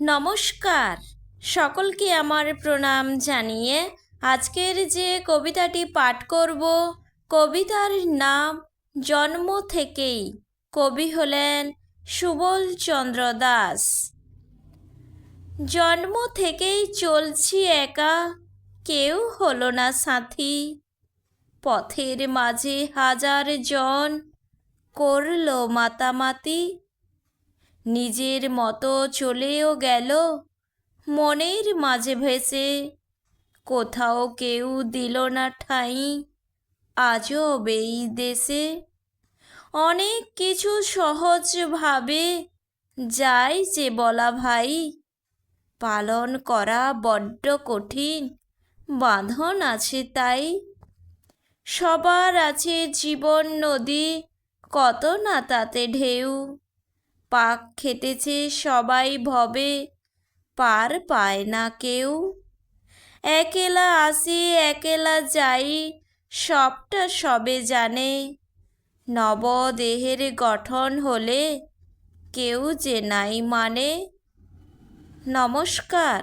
নমস্কার, সকলকে আমার প্রণাম জানিয়ে আজকের যে কবিতাটি পাঠ করব, কবিতার নাম জন্ম থেকেই। কবি হলেন সুবল চন্দ্র দাস। জন্ম থেকেই চলছি একা, কেউ হলো না সাথী। পথের মাঝে হাজার জন করলো মাতামাতি। নিজের মতো চলেও গেল মনের মাঝে ভেসে, কোথাও কেউ দিল না ঠাঁই আজব এই দেশে। অনেক কিছু সহজভাবে যায় যে বলা ভাই, পালন করা বড্ড কঠিন, বাঁধন আছে তাই। সবার আছে জীবন নদী, কত না তাতে ঢেউ। পাক খেটেছে সবাই ভবে, পার পায় না কেউ। একেলা আসি একেলা যাই, সবটা সবে জানে। নবদেহের গঠন হলে কেউ যে নাই মানে। নমস্কার।